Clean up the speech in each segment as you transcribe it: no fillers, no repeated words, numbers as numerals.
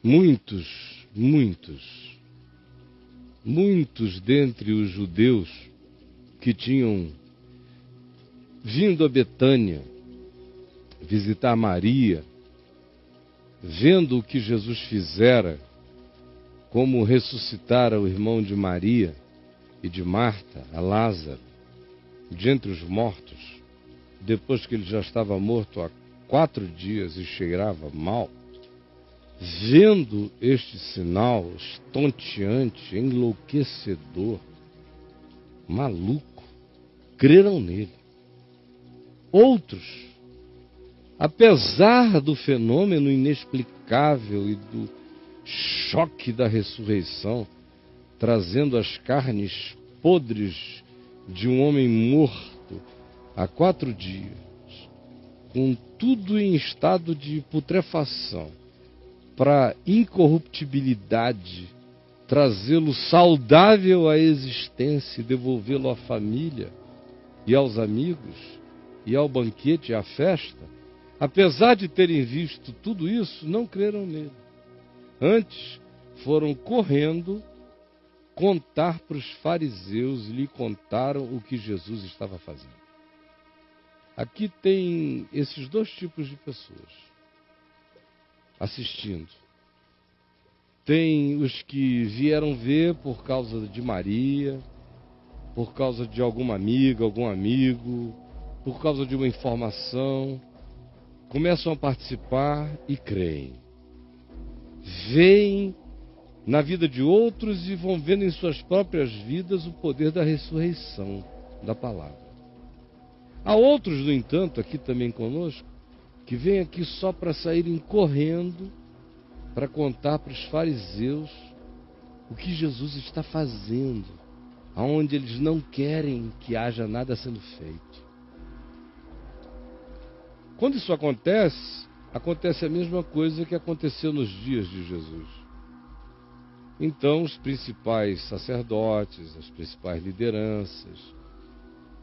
muitos dentre os judeus que tinham vindo a Betânia visitar Maria, vendo o que Jesus fizera, como ressuscitara o irmão de Maria e de Marta, a Lázaro, de entre os mortos, depois que ele já estava morto há 4 dias e cheirava mal, vendo este sinal estonteante, enlouquecedor, maluco, creram nele. Outros, apesar do fenômeno inexplicável e do choque da ressurreição, trazendo as carnes podres de um homem morto há 4 dias, com tudo em estado de putrefação, para incorruptibilidade, trazê-lo saudável à existência e devolvê-lo à família e aos amigos e ao banquete e à festa, apesar de terem visto tudo isso, não creram nele. Antes, foram correndo contar para os fariseus e lhe contaram o que Jesus estava fazendo. Aqui tem esses 2 tipos de pessoas assistindo. Tem os que vieram ver por causa de Maria, por causa de alguma amiga, algum amigo, por causa de uma informação, começam a participar e creem. Veem na vida de outros e vão vendo em suas próprias vidas o poder da ressurreição da palavra. Há outros, no entanto, aqui também conosco, que vêm aqui só para saírem correndo, para contar para os fariseus o que Jesus está fazendo, aonde eles não querem que haja nada sendo feito. Quando isso acontece, acontece a mesma coisa que aconteceu nos dias de Jesus. Então, os principais sacerdotes, as principais lideranças,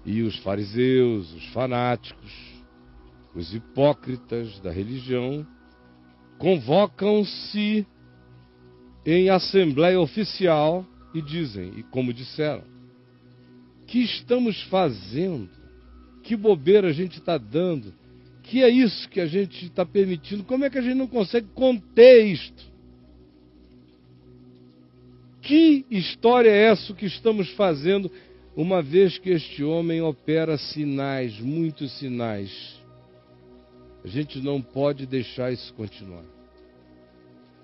e os fariseus, os fanáticos, os hipócritas da religião, convocam-se em assembleia oficial e dizem, e como disseram, que estamos fazendo? Que bobeira a gente está dando? Que é isso que a gente está permitindo? Como é que a gente não consegue conter isto? Que história é essa que estamos fazendo, uma vez que este homem opera sinais, muitos sinais? A gente não pode deixar isso continuar.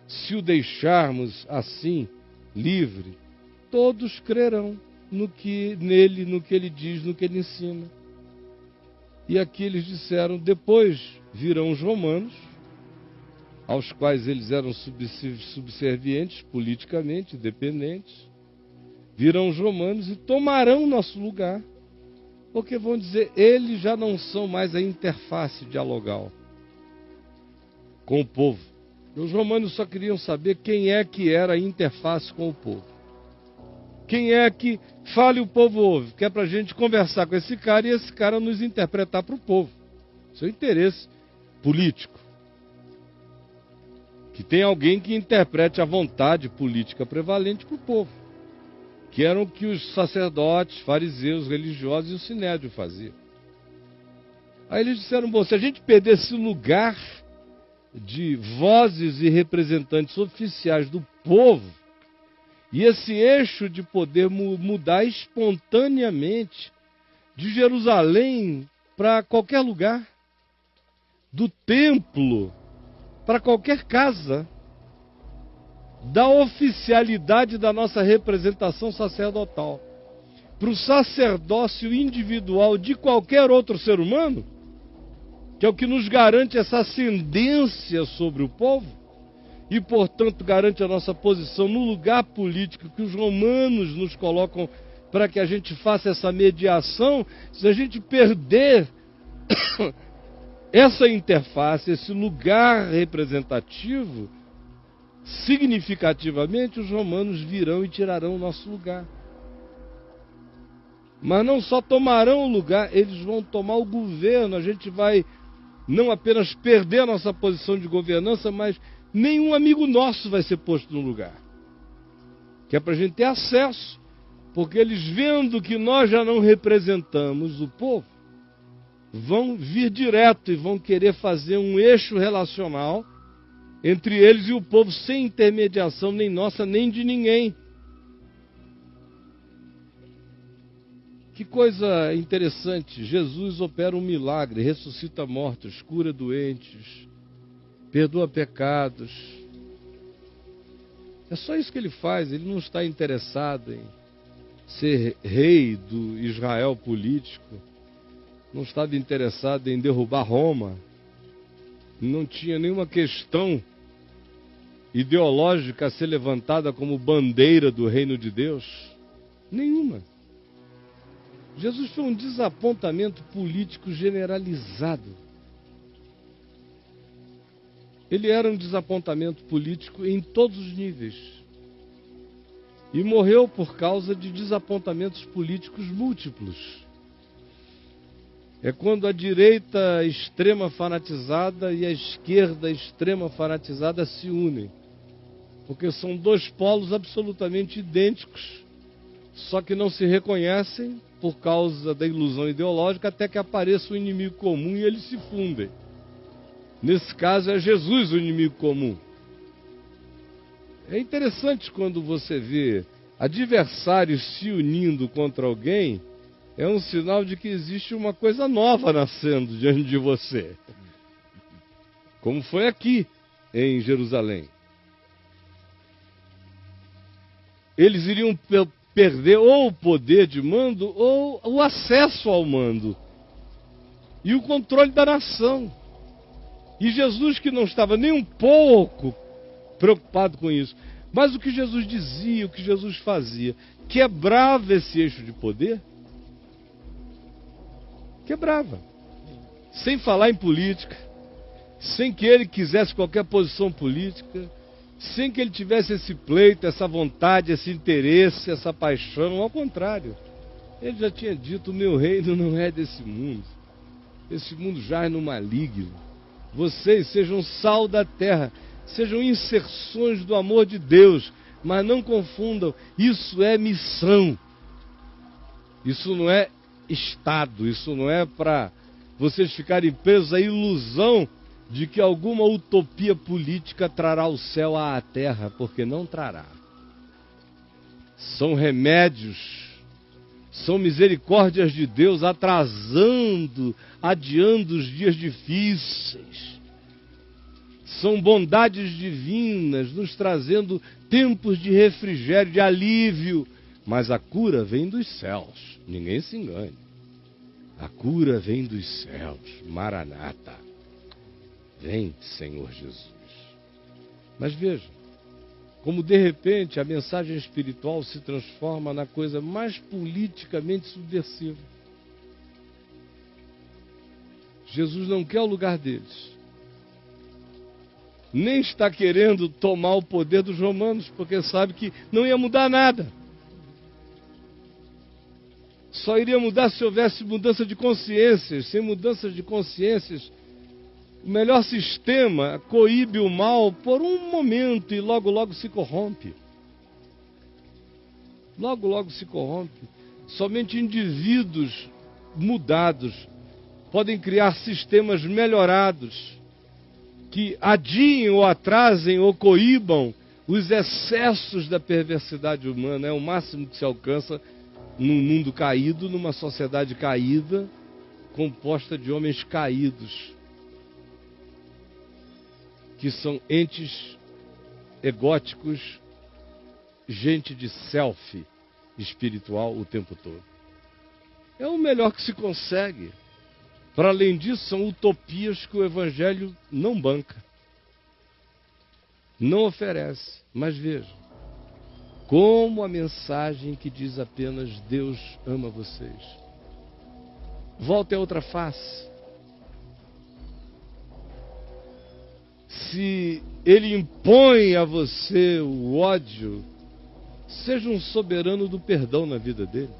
Se o deixarmos assim, livre, todos crerão no que ele diz, no que ele ensina. E aqui eles disseram, depois virão os romanos, aos quais eles eram subservientes politicamente, dependentes, virão os romanos e tomarão nosso lugar, porque vão dizer, eles já não são mais a interface dialogal com o povo. E os romanos só queriam saber quem é que era a interface com o povo. Quem é que fala e o povo ouve, que é para a gente conversar com esse cara e esse cara nos interpretar para o povo. Seu interesse político. Que tem alguém que interprete a vontade política prevalente para o povo. Que eram o que os sacerdotes, fariseus, religiosos e o sinédrio faziam. Aí eles disseram, bom, se a gente perder esse lugar de vozes e representantes oficiais do povo, e esse eixo de poder mudar espontaneamente de Jerusalém para qualquer lugar, do templo para qualquer casa, da oficialidade da nossa representação sacerdotal para o sacerdócio individual de qualquer outro ser humano, que é o que nos garante essa ascendência sobre o povo e, portanto, garante a nossa posição no lugar político que os romanos nos colocam para que a gente faça essa mediação. Se a gente perder essa interface, esse lugar representativo, significativamente os romanos virão e tirarão o nosso lugar. Mas não só tomarão o lugar, eles vão tomar o governo. A gente vai não apenas perder a nossa posição de governança, mas nenhum amigo nosso vai ser posto no lugar. Que é para a gente ter acesso, porque eles vendo que nós já não representamos o povo, vão vir direto e vão querer fazer um eixo relacional entre eles e o povo, sem intermediação nem nossa, nem de ninguém. Que coisa interessante, Jesus opera um milagre, ressuscita mortos, cura doentes, perdoa pecados. É só isso que ele faz, ele não está interessado em ser rei do Israel político, não estava interessado em derrubar Roma, não tinha nenhuma questão ideológica a ser levantada como bandeira do reino de Deus, nenhuma. Jesus foi um desapontamento político generalizado. Ele era um desapontamento político em todos os níveis. E morreu por causa de desapontamentos políticos múltiplos. É quando a direita extrema fanatizada e a esquerda extrema fanatizada se unem. Porque são dois polos absolutamente idênticos, só que não se reconhecem por causa da ilusão ideológica, até que apareça um inimigo comum e eles se fundem. Nesse caso é Jesus o inimigo comum. É interessante quando você vê adversários se unindo contra alguém, é um sinal de que existe uma coisa nova nascendo diante de você. Como foi aqui em Jerusalém. Eles iriam perder ou o poder de mando ou o acesso ao mando e o controle da nação. E Jesus, que não estava nem um pouco preocupado com isso, mas o que Jesus dizia, o que Jesus fazia, quebrava esse eixo de poder? Quebrava. Sem falar em política, sem que ele quisesse qualquer posição política, sem que ele tivesse esse pleito, essa vontade, esse interesse, essa paixão. Ao contrário, ele já tinha dito: o meu reino não é desse mundo, esse mundo jaz no maligno. Vocês sejam sal da terra, sejam inserções do amor de Deus, mas não confundam, isso é missão, isso não é Estado, isso não é para vocês ficarem presos à ilusão de que alguma utopia política trará o céu à terra, porque não trará. São remédios, são misericórdias de Deus atrasando, adiando os dias difíceis. São bondades divinas nos trazendo tempos de refrigério, de alívio. Mas a cura vem dos céus, ninguém se engane. A cura vem dos céus, Maranata. Vem, Senhor Jesus. Mas veja, como de repente a mensagem espiritual se transforma na coisa mais politicamente subversiva. Jesus não quer o lugar deles. Nem está querendo tomar o poder dos romanos, porque sabe que não ia mudar nada. Só iria mudar se houvesse mudança de consciências. Sem mudança de consciências, o melhor sistema coíbe o mal por um momento e logo, logo se corrompe. Logo, logo se corrompe. Somente indivíduos mudados podem criar sistemas melhorados que adiem ou atrasem ou coíbam os excessos da perversidade humana. É o máximo que se alcança num mundo caído, numa sociedade caída, composta de homens caídos, que são entes egóticos, gente de selfie espiritual o tempo todo. É o melhor que se consegue. Para além disso, são utopias que o Evangelho não banca, não oferece. Mas veja, como a mensagem que diz apenas Deus ama vocês. Volte a outra face. Se Ele impõe a você o ódio, seja um soberano do perdão na vida dele.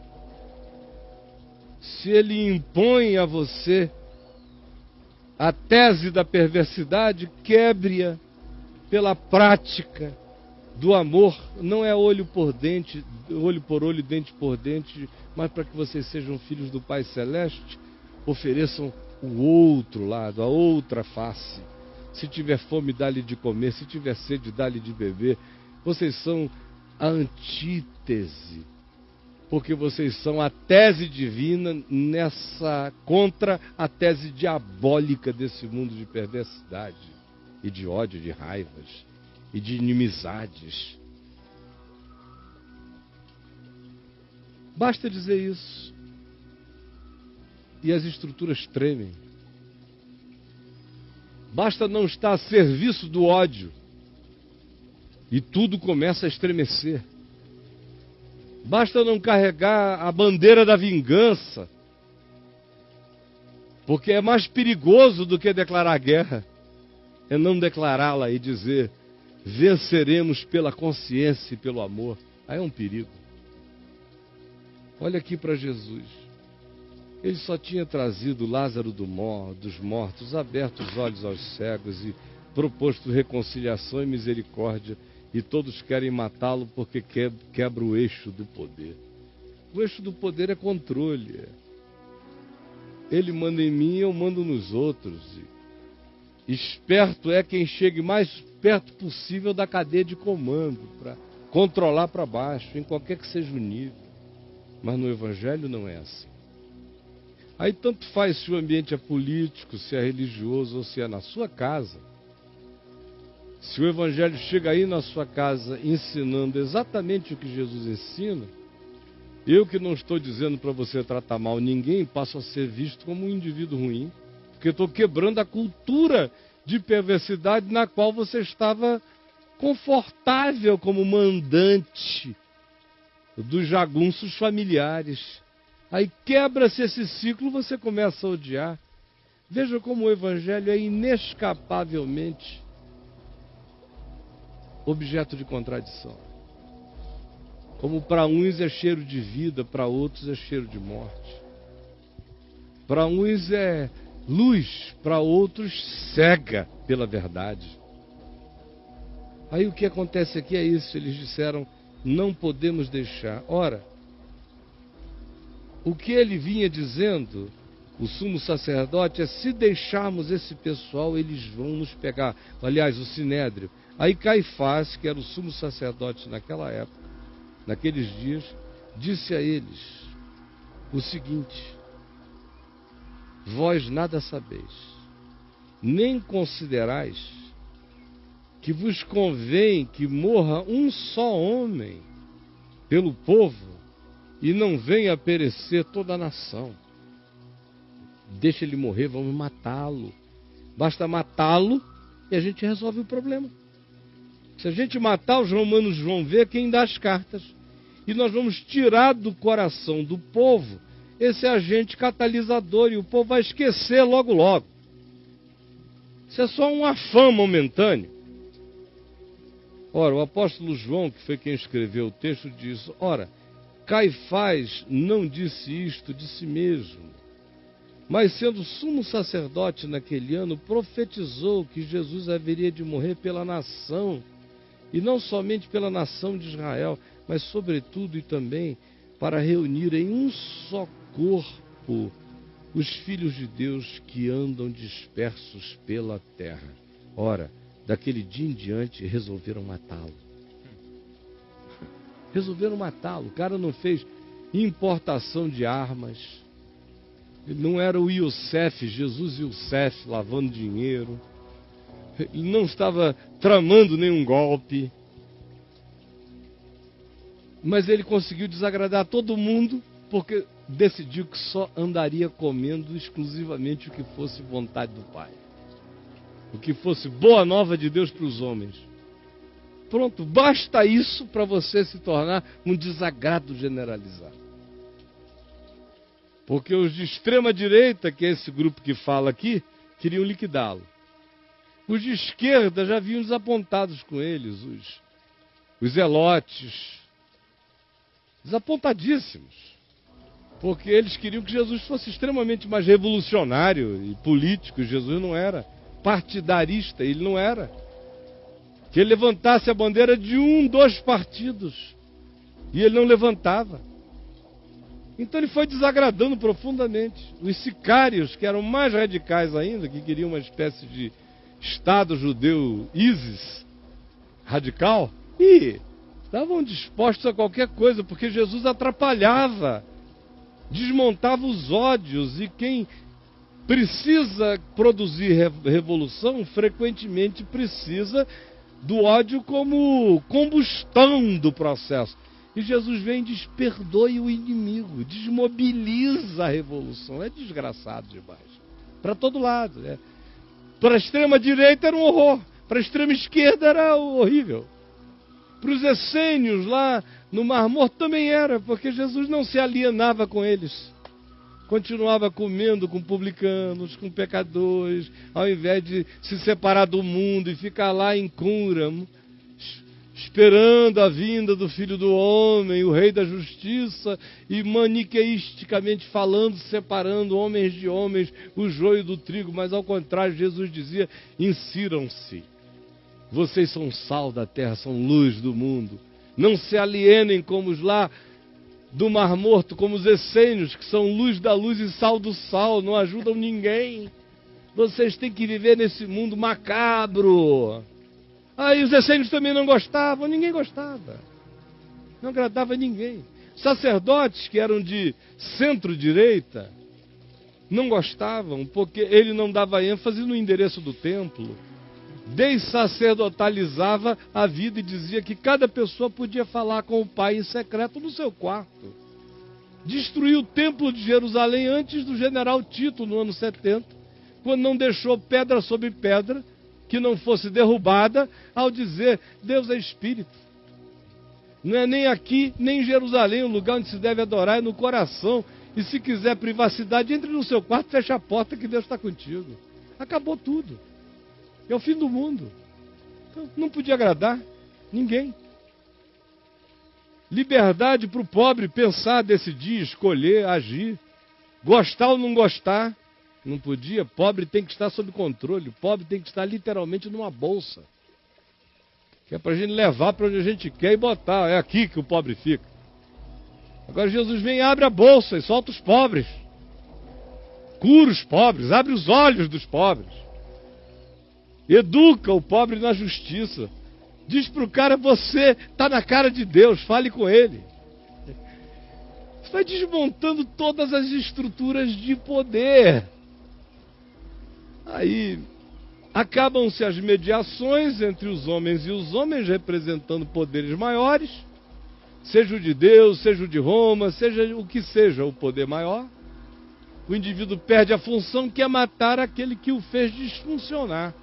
Se Ele impõe a você a tese da perversidade, quebre-a, pela prática do amor. Não é olho por olho, dente por dente, mas para que vocês sejam filhos do Pai Celeste, ofereçam o outro lado, a outra face. Se tiver fome, dá-lhe de comer. Se tiver sede, dá-lhe de beber. Vocês são a antítese, porque vocês são a tese divina contra a tese diabólica desse mundo de perversidade e de ódio, de raivas e de inimizades. Basta dizer isso e as estruturas tremem. Basta não estar a serviço do ódio e tudo começa a estremecer. Basta não carregar a bandeira da vingança, porque é mais perigoso do que declarar guerra, é não declará-la e dizer: venceremos pela consciência e pelo amor. Aí é um perigo. Olha aqui para Jesus. Ele só tinha trazido Lázaro dos mortos, aberto os olhos aos cegos e proposto reconciliação e misericórdia. E todos querem matá-lo porque quebra o eixo do poder. O eixo do poder é controle. Ele manda em mim, eu mando nos outros. Esperto é quem chegue mais perto possível da cadeia de comando, para controlar para baixo, em qualquer que seja o nível. Mas no Evangelho não é assim. Aí tanto faz se o ambiente é político, se é religioso ou se é na sua casa. Se o Evangelho chega aí na sua casa ensinando exatamente o que Jesus ensina, eu que não estou dizendo para você tratar mal ninguém, passo a ser visto como um indivíduo ruim, porque estou quebrando a cultura de perversidade na qual você estava confortável como mandante dos jagunços familiares. Aí quebra-se esse ciclo, você começa a odiar. Veja como o Evangelho é inescapavelmente objeto de contradição. Como para uns é cheiro de vida, para outros é cheiro de morte. Para uns é luz, para outros cega pela verdade. Aí o que acontece aqui é isso, eles disseram: não podemos deixar. Ora, o que ele vinha dizendo, o sumo sacerdote, é: se deixarmos esse pessoal, eles vão nos pegar. Aliás, o Sinédrio. Aí Caifás, que era o sumo sacerdote naquela época, naqueles dias, disse a eles o seguinte: vós nada sabeis, nem considerais que vos convém que morra um só homem pelo povo e não venha a perecer toda a nação. Deixa ele morrer, vamos matá-lo. Basta matá-lo e a gente resolve o problema. Se a gente matar, os romanos vão ver quem dá as cartas. E nós vamos tirar do coração do povo esse agente catalisador, e o povo vai esquecer logo logo. Isso é só um afã momentâneo. Ora, o apóstolo João, que foi quem escreveu o texto, diz: ora, Caifás não disse isto de si mesmo, mas sendo sumo sacerdote naquele ano, profetizou que Jesus haveria de morrer pela nação, e não somente pela nação de Israel, mas sobretudo e também para reunir em um só corpo os filhos de Deus que andam dispersos pela terra. Ora, daquele dia em diante resolveram matá-lo. Resolveram matá-lo. O cara não fez importação de armas. Ele não era o Iosef, Jesus Iosef, lavando dinheiro. Ele não estava tramando nenhum golpe. Mas ele conseguiu desagradar todo mundo, porque decidiu que só andaria comendo exclusivamente o que fosse vontade do Pai. O que fosse boa nova de Deus para os homens. Pronto, basta isso para você se tornar um desagrado generalizado. Porque os de extrema direita, que é esse grupo que fala aqui, queriam liquidá-lo. Os de esquerda já vinham desapontados com eles, os zelotes, desapontadíssimos. Porque eles queriam que Jesus fosse extremamente mais revolucionário e político. Jesus não era partidarista, ele não era. que ele levantasse a bandeira de 2 partidos. E ele não levantava. Então ele foi desagradando profundamente. Os sicários, que eram mais radicais ainda, que queriam uma espécie de Estado judeu ISIS radical, e estavam dispostos a qualquer coisa, porque Jesus atrapalhava, desmontava os ódios, e quem precisa produzir revolução, frequentemente precisa do ódio como combustão do processo. E Jesus vem e diz: perdoe o inimigo, desmobiliza a revolução. É desgraçado demais. Para todo lado. Para a extrema direita era um horror, para a extrema esquerda era horrível. Para os essênios lá no Mar Morto também era, porque Jesus não se alienava com eles. Continuava comendo com publicanos, com pecadores, ao invés de se separar do mundo e ficar lá em Qumran, esperando a vinda do Filho do Homem, o Rei da Justiça, e maniqueisticamente falando, separando homens de homens, o joio do trigo. Mas ao contrário, Jesus dizia: insiram-se, vocês são sal da terra, são luz do mundo, não se alienem como os lá do Mar Morto, como os essênios, que são luz da luz e sal do sal, não ajudam ninguém. Vocês têm que viver nesse mundo macabro. Aí os essênios também não gostavam, ninguém gostava. Não agradava ninguém. Sacerdotes que eram de centro-direita não gostavam, porque ele não dava ênfase no endereço do templo. Dessacerdotalizava a vida e dizia que cada pessoa podia falar com o Pai em secreto no seu quarto. Destruiu o templo de Jerusalém antes do general Tito, no ano 70, quando não deixou pedra sobre pedra que não fosse derrubada, ao dizer: Deus é Espírito. Não é nem aqui, nem em Jerusalém, o lugar onde se deve adorar é no coração. E se quiser privacidade, entre no seu quarto, feche a porta, que Deus está contigo. Acabou tudo. É o fim do mundo. Então, não podia agradar ninguém. Liberdade para o pobre pensar, decidir, escolher, agir. Gostar ou não gostar. Não podia. Pobre tem que estar sob controle. Pobre tem que estar literalmente numa bolsa. Que é para a gente levar para onde a gente quer e botar. É aqui que o pobre fica. Agora Jesus vem e abre a bolsa e solta os pobres. Cura os pobres, abre os olhos dos pobres. Educa o pobre na justiça. Diz para o cara: você está na cara de Deus, fale com ele. Você vai desmontando todas as estruturas de poder. Aí acabam-se as mediações entre os homens e os homens, representando poderes maiores, seja o de Deus, seja o de Roma, seja o que seja o poder maior. O indivíduo perde a função, que é matar aquele que o fez disfuncionar,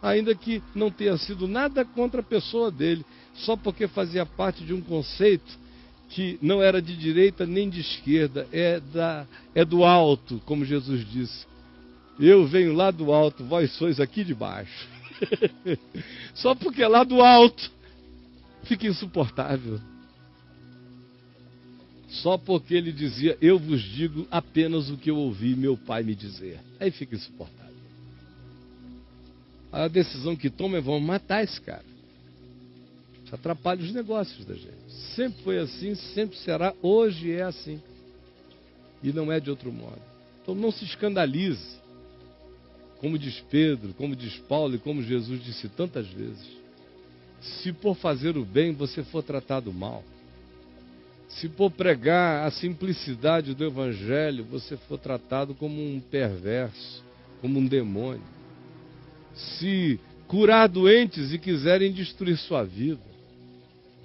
ainda que não tenha sido nada contra a pessoa dele, só porque fazia parte de um conceito que não era de direita nem de esquerda, é do alto, como Jesus disse. Eu venho lá do alto, vós sois aqui de baixo. Só porque lá do alto fica insuportável. Só porque ele dizia: eu vos digo apenas o que eu ouvi meu pai me dizer. Aí fica insuportável. A decisão que toma é: vamos matar esse cara. Isso atrapalha os negócios da gente. Sempre foi assim, sempre será, hoje é assim. E não é de outro modo. Então não se escandalize. Como diz Pedro, como diz Paulo e como Jesus disse tantas vezes: se por fazer o bem você for tratado mal, se por pregar a simplicidade do Evangelho você for tratado como um perverso, como um demônio, se curar doentes e quiserem destruir sua vida,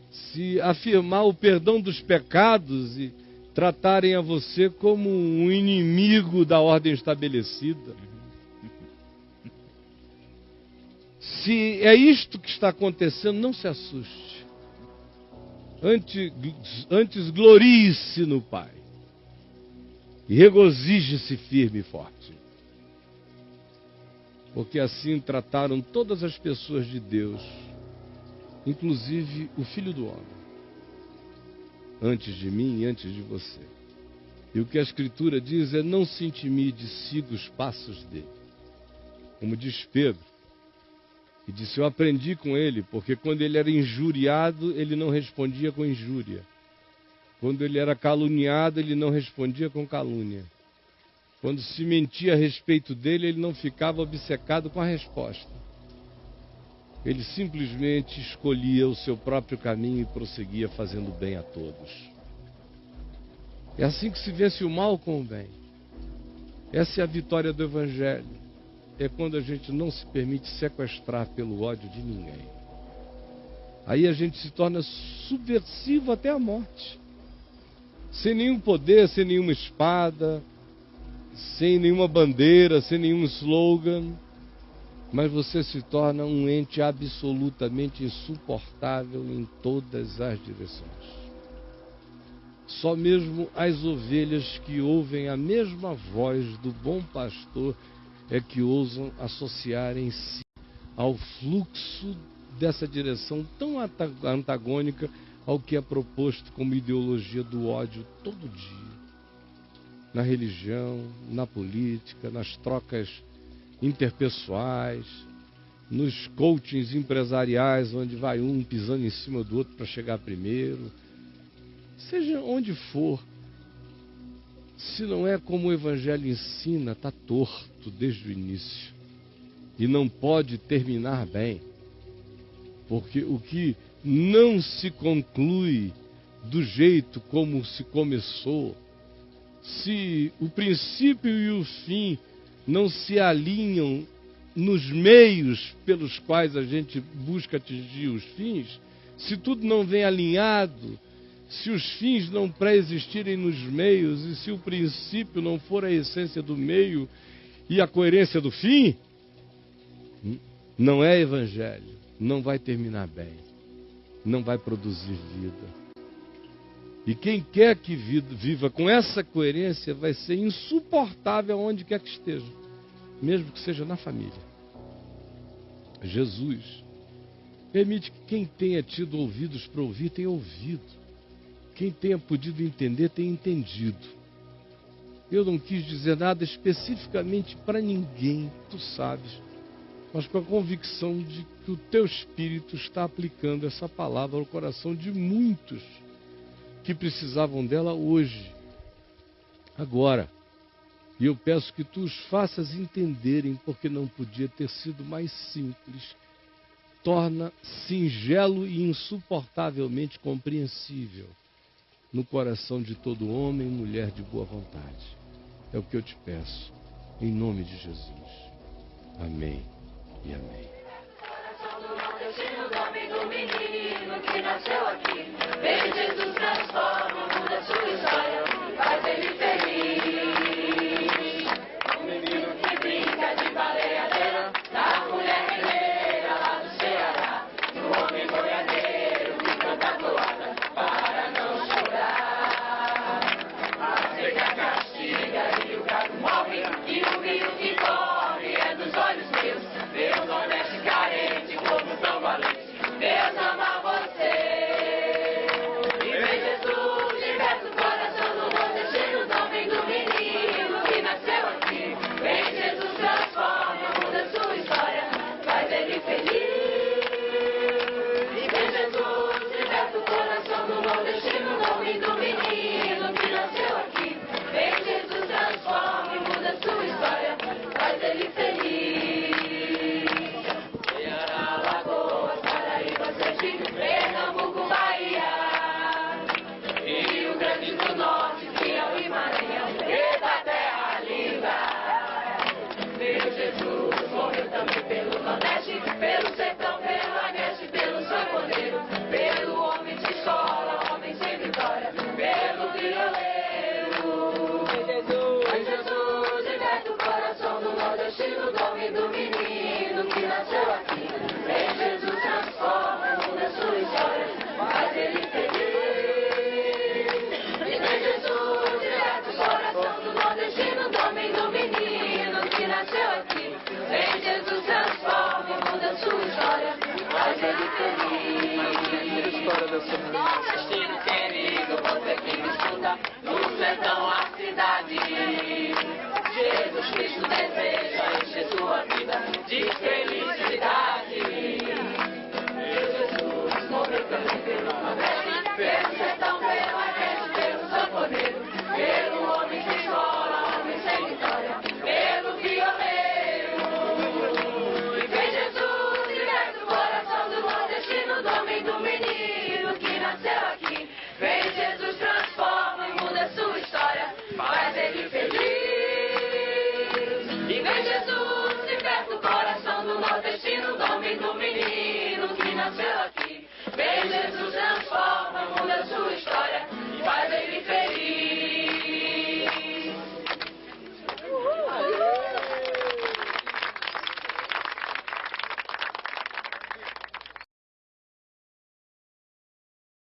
se afirmar o perdão dos pecados e tratarem a você como um inimigo da ordem estabelecida, se é isto que está acontecendo, não se assuste. Antes glorie-se no Pai. E regozije-se firme e forte. Porque assim trataram todas as pessoas de Deus, inclusive o Filho do Homem, antes de mim e antes de você. E o que a Escritura diz é: não se intimide, siga os passos dele. Como diz Pedro, E disse, eu aprendi com ele, porque quando ele era injuriado, ele não respondia com injúria. Quando ele era caluniado, ele não respondia com calúnia. Quando se mentia a respeito dele, ele não ficava obcecado com a resposta. Ele simplesmente escolhia o seu próprio caminho e prosseguia fazendo bem a todos. É assim que se vence o mal com o bem. Essa é a vitória do Evangelho. É quando a gente não se permite sequestrar pelo ódio de ninguém. Aí a gente se torna subversivo até a morte. Sem nenhum poder, sem nenhuma espada, sem nenhuma bandeira, sem nenhum slogan. Mas você se torna um ente absolutamente insuportável em todas as direções. Só mesmo as ovelhas que ouvem a mesma voz do bom pastor é que ousam associarem-se ao fluxo dessa direção tão antagônica ao que é proposto como ideologia do ódio todo dia. Na religião, na política, nas trocas interpessoais, nos coachings empresariais, onde vai um pisando em cima do outro para chegar primeiro. Seja onde for, se não é como o Evangelho ensina, está torto desde o início. E não pode terminar bem. Porque o que não se conclui do jeito como se começou, se o princípio e o fim não se alinham nos meios pelos quais a gente busca atingir os fins, se tudo não vem alinhado, se os fins não pré-existirem nos meios e se o princípio não for a essência do meio e a coerência do fim, não é Evangelho, não vai terminar bem, não vai produzir vida. E quem quer que viva com essa coerência vai ser insuportável onde quer que esteja, mesmo que seja na família. Jesus permite que quem tenha tido ouvidos para ouvir tenha ouvido. Quem tenha podido entender tenha entendido. Eu não quis dizer nada especificamente para ninguém, tu sabes, mas com a convicção de que o teu Espírito está aplicando essa palavra ao coração de muitos que precisavam dela hoje, agora. E eu peço que tu os faças entenderem, porque não podia ter sido mais simples. Torna singelo e insuportavelmente compreensível no coração de todo homem e mulher de boa vontade. É o que eu te peço, em nome de Jesus. Amém e amém. Vem Jesus transforma, muda sua história, faz ele feliz. O menino que brinca de baleadeira, da mulher guerreira lá do Ceará, do homem boiadeiro que canta toada para não chorar. A seca castiga e o gado morre, e o rio que corre é dos olhos meus. Deus honesto e carente, povo tão valente, Deus ama você. Pelo sertão, pelo agreste, pelo sanfoneiro, pelo homem de escola, homem sem vitória, pelo violeiro. Vem Jesus, liberta o coração do nordestino, do homem do menino que nasceu aqui. Vem Jesus, transforma, muda sua história, faz ele feliz. E vem Jesus, liberta o coração do nordestino, do homem do menino que nasceu aqui. Vem Jesus, transforma, muda sua história, faz ele feliz. Nordestino querido, você que me escuta, no sertão a cidade, Jesus Cristo deseja encher sua vida de felicidade. ali pelo Nordeste, pelo sertão, pelo Agreste, pelo sanfoneiro, pelo homem sem escola, homem sem vitória, pelo violeiro. E vem Jesus, liberta o coração do nordestino, do homem, do menino que nasceu aqui. Vem Jesus, transforma e muda sua história, faz ele feliz. E vem Jesus, liberta o coração do nordestino, do homem, do menino que nasceu aqui. Vem Jesus, transforma